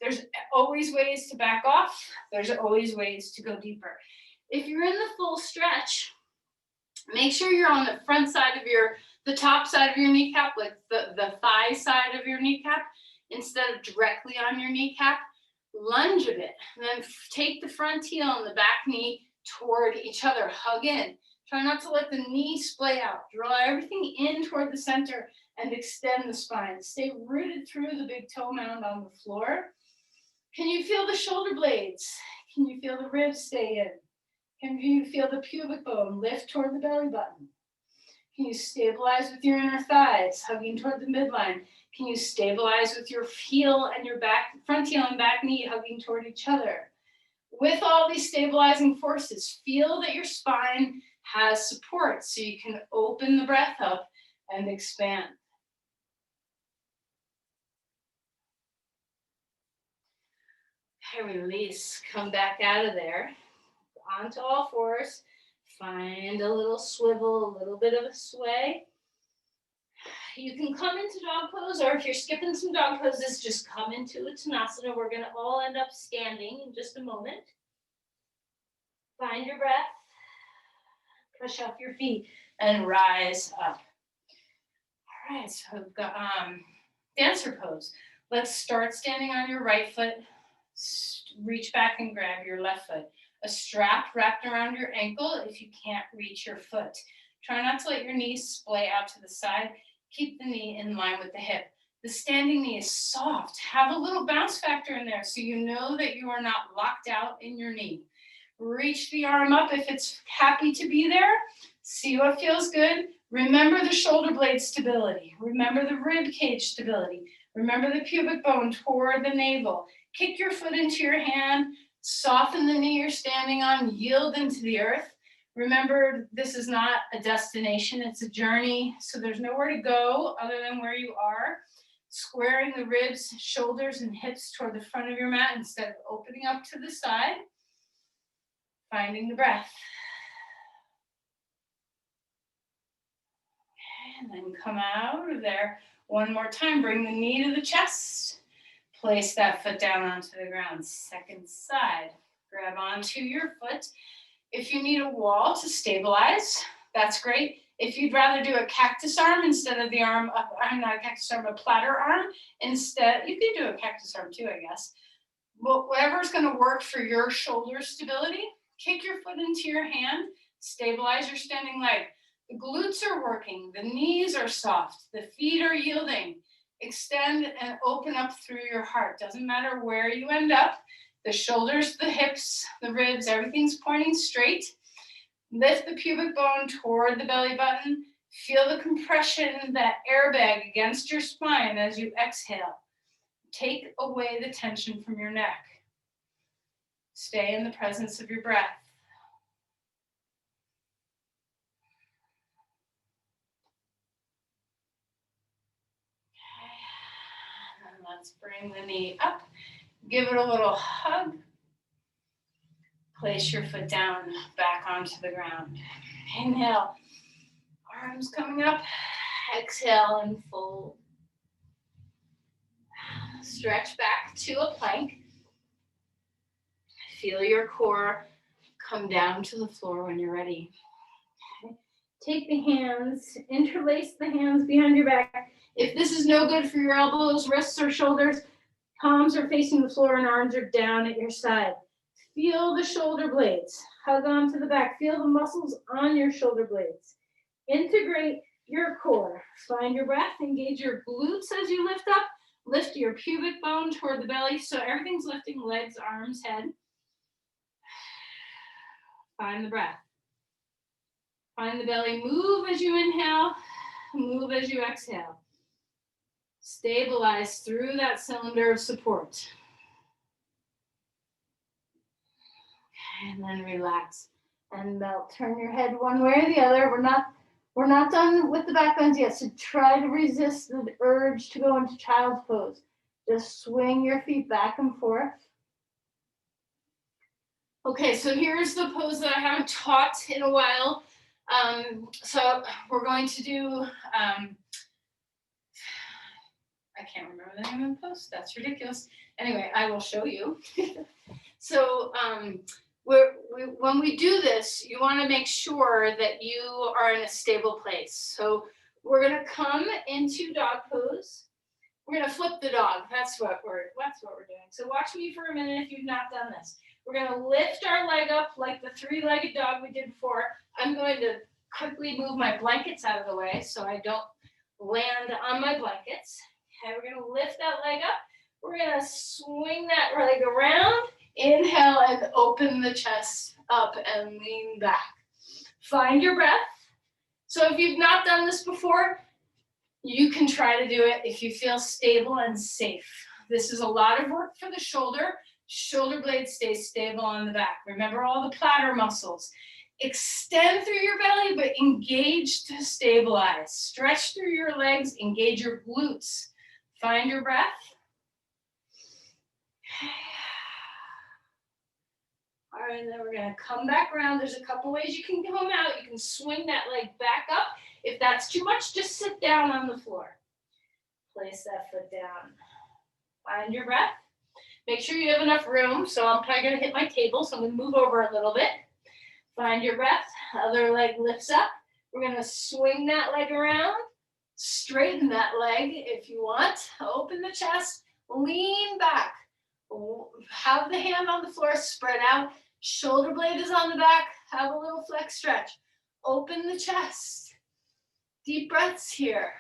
There's always ways to back off. There's always ways to go deeper. If you're in the full stretch, make sure you're on the front side of your the top side of your kneecap, like the thigh side of your kneecap, instead of directly on your kneecap, lunge a bit. And then take the front heel and the back knee toward each other, hug in. Try not to let the knee splay out. Draw everything in toward the center and extend the spine. Stay rooted through the big toe mound on the floor. Can you feel the shoulder blades? Can you feel the ribs stay in? Can you feel the pubic bone lift toward the belly button? Can you stabilize with your inner thighs, hugging toward the midline? Can you stabilize with your heel and your front heel and back knee hugging toward each other? With all these stabilizing forces, feel that your spine has support so you can open the breath up and expand. Okay, release, come back out of there, onto all fours, find a little swivel, a little bit of a sway. You can come into dog pose, or if you're skipping some dog poses, just come into Uttanasana. We're gonna all end up standing in just a moment. Find your breath, push up your feet, and rise up. All right, so we've got dancer pose. Let's start standing on your right foot. Reach back and grab your left foot. A strap wrapped around your ankle if you can't reach your foot. Try not to let your knees splay out to the side. Keep the knee in line with the hip. The standing knee is soft. Have a little bounce factor in there so you know that you are not locked out in your knee. Reach the arm up if it's happy to be there. See what feels good. Remember the shoulder blade stability. Remember the rib cage stability. Remember the pubic bone toward the navel. Kick your foot into your hand. Soften the knee you're standing on. Yield into the earth. Remember, this is not a destination. It's a journey. So there's nowhere to go other than where you are. Squaring the ribs, shoulders, and hips toward the front of your mat instead of opening up to the side. Finding the breath. And then come out of there. One more time, bring the knee to the chest. Place that foot down onto the ground. Second side. Grab onto your foot. If you need a wall to stabilize, that's great. If you'd rather do a cactus arm instead of the arm up, I'm not a cactus arm, a platter arm, instead, you can do a cactus arm too, I guess. But whatever's gonna work for your shoulder stability, kick your foot into your hand, stabilize your standing leg. The glutes are working, the knees are soft, the feet are yielding. Extend and open up through your heart. Doesn't matter where you end up. The shoulders, the hips, the ribs, everything's pointing straight. Lift the pubic bone toward the belly button. Feel the compression, that airbag against your spine as you exhale. Take away the tension from your neck. Stay in the presence of your breath. Okay. And let's bring the knee up. Give it a little hug. Place your foot down, back onto the ground. Inhale, arms coming up. Exhale and fold. Stretch back to a plank. Feel your core come down to the floor when you're ready. Okay. Take the hands, interlace the hands behind your back. If this is no good for your elbows, wrists, or shoulders, palms are facing the floor and arms are down at your side. Feel the shoulder blades. Hug onto the back. Feel the muscles on your shoulder blades. Integrate your core. Find your breath. Engage your glutes as you lift up. Lift your pubic bone toward the belly so everything's lifting, legs, arms, head. Find the breath. Find the belly. Move as you inhale. Move as you exhale. Stabilize through that cylinder of support. And then relax and melt. Turn your head one way or the other. We're not done with the back bends yet, so try to resist the urge to go into child's pose. Just swing your feet back and forth. Okay, so here's the pose that I haven't taught in a while. So we're going to do, I can't remember the name of the pose. That's ridiculous. Anyway, I will show you. So when we do this, you want to make sure that you are in a stable place. So We're gonna come into dog pose. We're gonna flip the dog. That's what we're doing. So watch me for a minute if you've not done this. We're gonna lift our leg up like the three-legged dog we did before. I'm going to quickly move my blankets out of the way so I don't land on my blankets. Okay, we're gonna lift that leg up. We're gonna swing that leg around. Inhale and open the chest up and lean back. Find your breath. So if you've not done this before, you can try to do it if you feel stable and safe. This is a lot of work for the shoulder. Shoulder blade stays stable on the back. Remember all the platter muscles. Extend through your belly, but engage to stabilize. Stretch through your legs, engage your glutes. Find your breath. All right, and then we're gonna come back around. There's a couple ways you can come out. You can swing that leg back up. If that's too much, just sit down on the floor. Place that foot down. Find your breath. Make sure you have enough room. So I'm probably gonna hit my table, so I'm gonna move over a little bit. Find your breath. Other leg lifts up. We're gonna swing that leg around. Straighten that leg if you want. Open the chest. Lean back. Have the hand on the floor, spread out. Shoulder blade is on the back. Have a little flex stretch. Open the chest. Deep breaths here.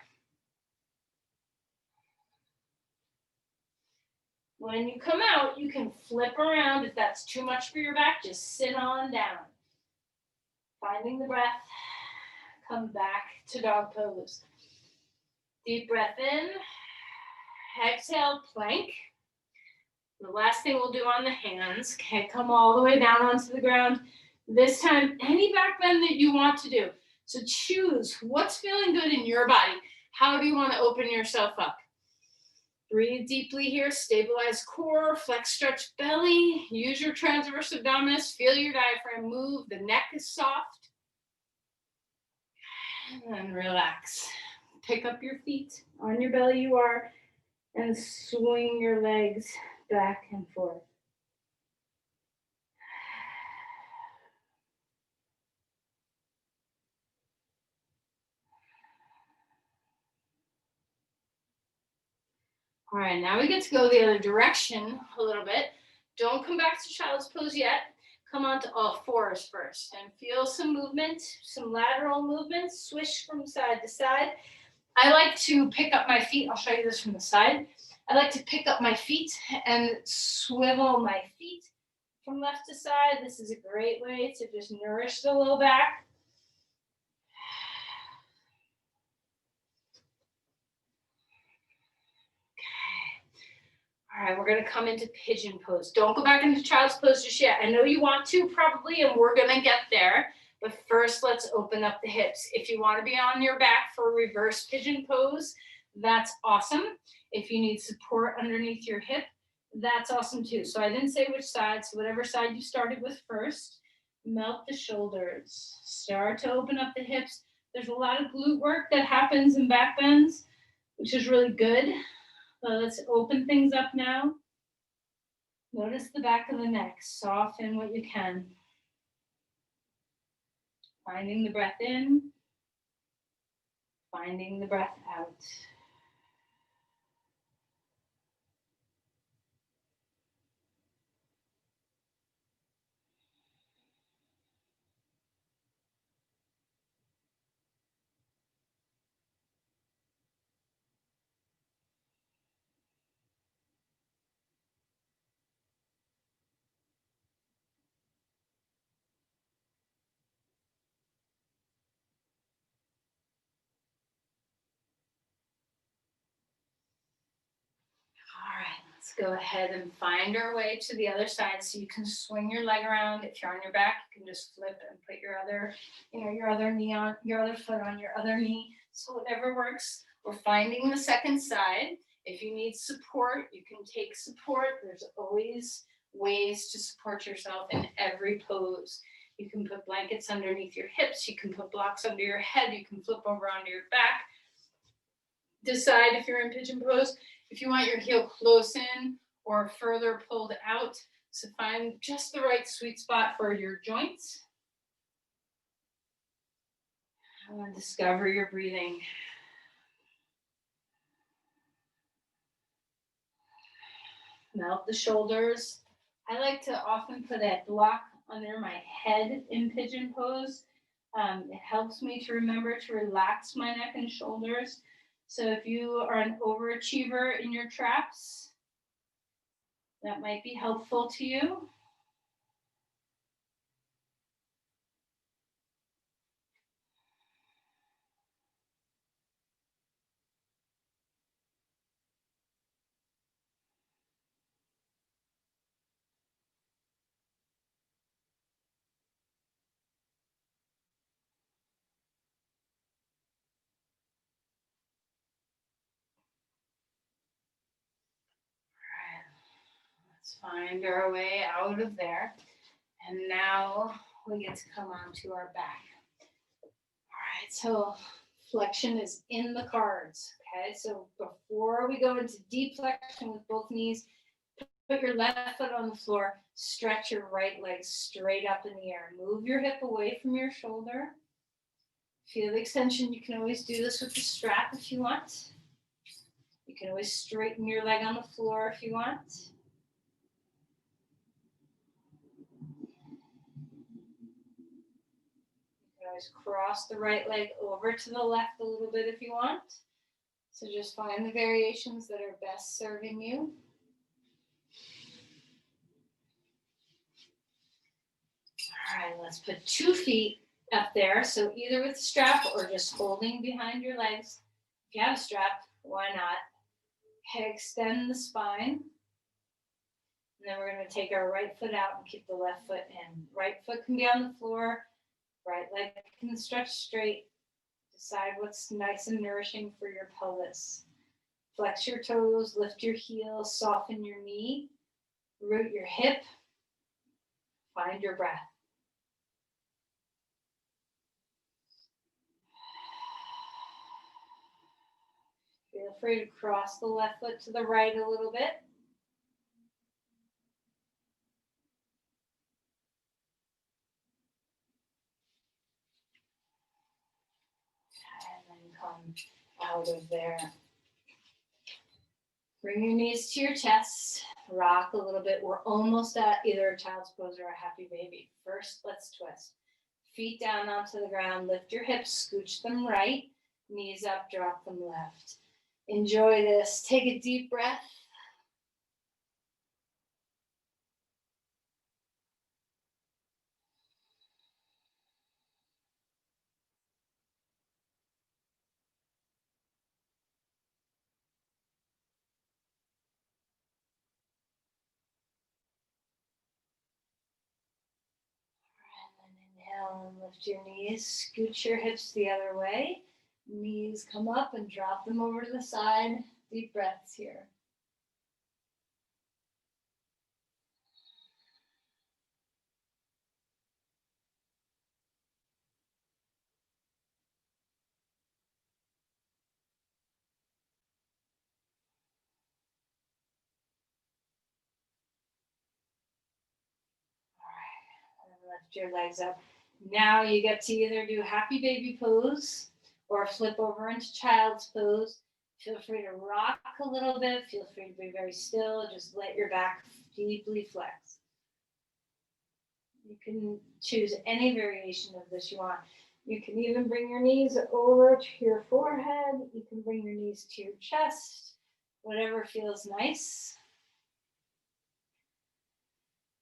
When you come out, you can flip around. If that's too much for your back, just sit on down. Finding the breath. Come back to dog pose. Deep breath in. Exhale, plank. The last thing we'll do on the hands, okay, come all the way down onto the ground. This time, any back bend that you want to do. So choose what's feeling good in your body. How do you want to open yourself up? Breathe deeply here, stabilize core, flex, stretch belly. Use your transverse abdominis, feel your diaphragm move. The neck is soft. And then relax. Pick up your feet. On your belly you are. And swing your legs back and forth. All right, now we get to go the other direction a little bit. Don't come back to child's pose yet. Come on to all fours first and feel some movement, some lateral movement, swish from side to side. I like to pick up my feet. I'll show you this from the side. I like to pick up my feet and swivel my feet from left to side. This is a great way to just nourish the low back. All right, we're gonna come into pigeon pose. Don't go back into child's pose just yet. I know you want to probably, and we're gonna get there, but first let's open up the hips. If you wanna be on your back for reverse pigeon pose, that's awesome. If you need support underneath your hip, that's awesome too. So I didn't say which side, so whatever side you started with first, melt the shoulders, start to open up the hips. There's a lot of glute work that happens in back bends, which is really good. So let's open things up now. Notice the back of the neck. Soften what you can. Finding the breath in. Finding the breath out. All right, let's go ahead and find our way to the other side. So you can swing your leg around. If you're on your back, you can just flip and put your other, your other knee on, your other foot on your other knee. So whatever works. We're finding the second side. If you need support, you can take support. There's always ways to support yourself in every pose. You can put blankets underneath your hips. You can put blocks under your head. You can flip over onto your back. Decide if you're in pigeon pose, if you want your heel close in or further pulled out. So find just the right sweet spot for your joints. And discover your breathing. Melt the shoulders. I like to often put a block under my head in pigeon pose. It helps me to remember to relax my neck and shoulders. So if you are an overachiever in your traps, that might be helpful to you. Let's find our way out of there. And now we get to come onto our back. All right, so flexion is in the cards. Okay, so before we go into deep flexion with both knees, put your left foot on the floor, stretch your right leg straight up in the air. Move your hip away from your shoulder. Feel the extension. You can always do this with the strap if you want. You can always straighten your leg on the floor if you want. Always cross the right leg over to the left a little bit if you want. So just find the variations that are best serving you. All right, let's put 2 feet up there. So either with a strap or just holding behind your legs. If you have a strap, why not? Okay, extend the spine. And then we're going to take our right foot out and keep the left foot in. Right foot can be on the floor. Right leg can stretch straight. Decide what's nice and nourishing for your pelvis. Flex your toes, lift your heels, soften your knee, root your hip, find your breath. Feel free to cross the left foot to the right a little bit. And then come out of there. Bring your knees to your chest, rock a little bit. We're almost at either a child's pose or a happy baby. First, let's twist. Feet down onto the ground, lift your hips, scooch them right, knees up, drop them left. Enjoy this. Take a deep breath. Inhale and lift your knees, scoot your hips the other way. Knees come up and drop them over to the side. Deep breaths here. All right, and lift your legs up. Now you get to either do happy baby pose or flip over into child's pose. Feel free to rock a little bit. Feel free to be very still. Just let your back deeply flex. You can choose any variation of this you want. You can even bring your knees over to your forehead. You can bring your knees to your chest, whatever feels nice.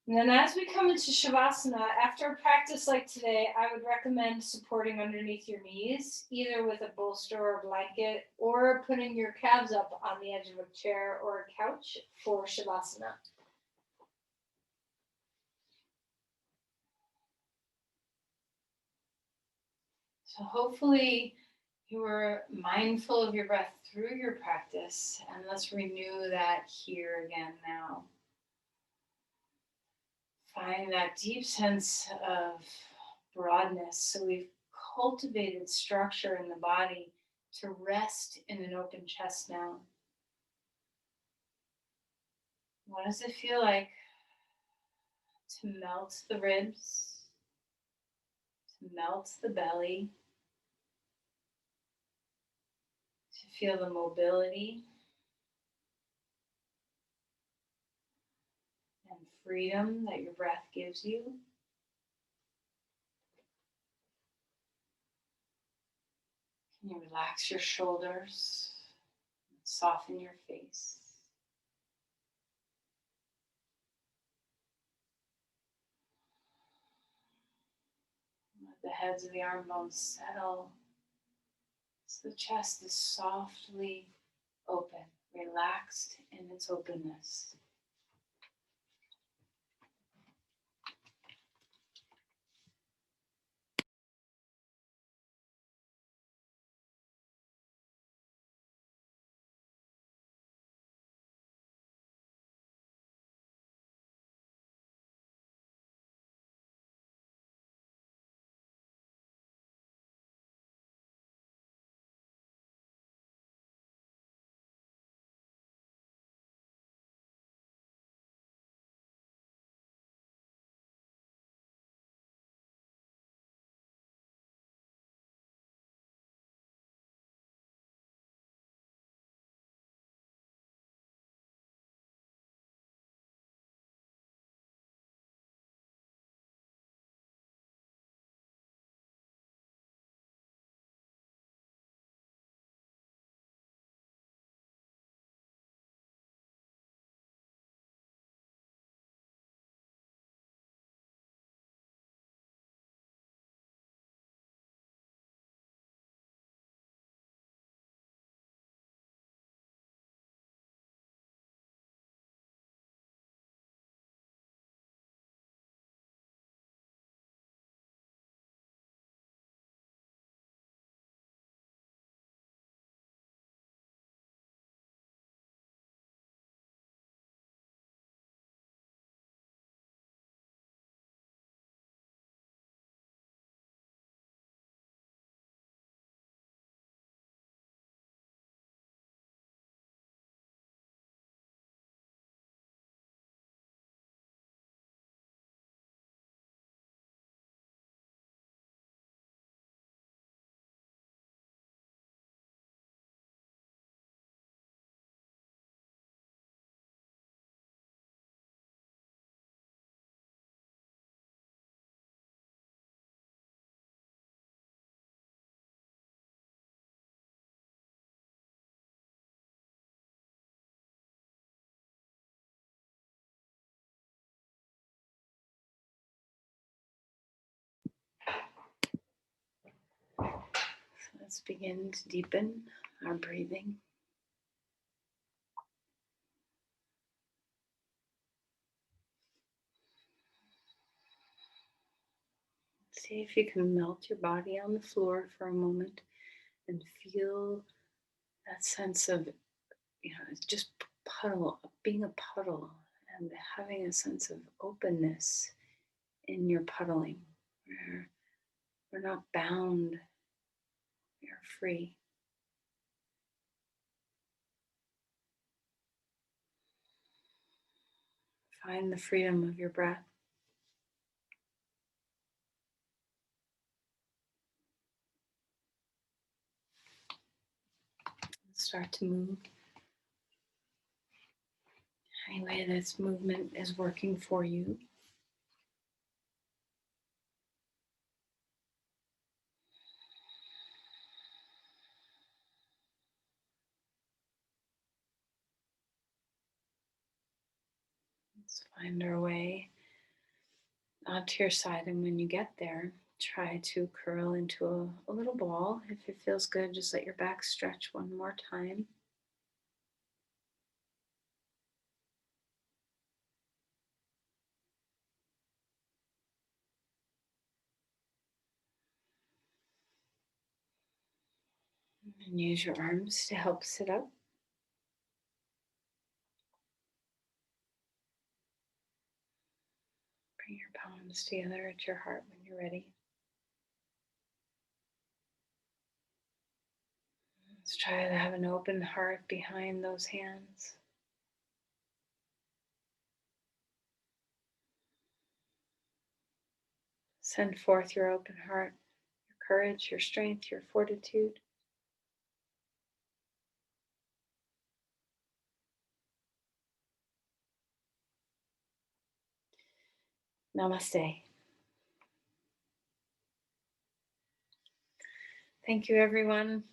And then as we come into Shavasana, after a practice like today, I would recommend supporting underneath your knees, either with a bolster or a blanket, or putting your calves up on the edge of a chair or a couch for Shavasana. So hopefully you were mindful of your breath through your practice, and let's renew that here again now. Find that deep sense of broadness. So we've cultivated structure in the body to rest in an open chest now. What does it feel like to melt the ribs, to melt the belly, to feel the mobility? freedom that your breath gives you. Can you relax your shoulders, soften your face? Let the heads of the arm bones settle so the chest is softly open, relaxed in its openness. Let's begin to deepen our breathing. See if you can melt your body on the floor for a moment and feel that sense of, just puddle, being a puddle and having a sense of openness in your puddling, where we're not bound, we are free. Find the freedom of your breath. Start to move any way this movement is working for you. Let's find our way onto your side, and when you get there, try to curl into a little ball. If it feels good, just let your back stretch one more time. And use your arms to help sit up. Bring your palms together at your heart when you're ready. Let's try to have an open heart behind those hands. Send forth your open heart, your courage, your strength, your fortitude. Namaste. Thank you, everyone.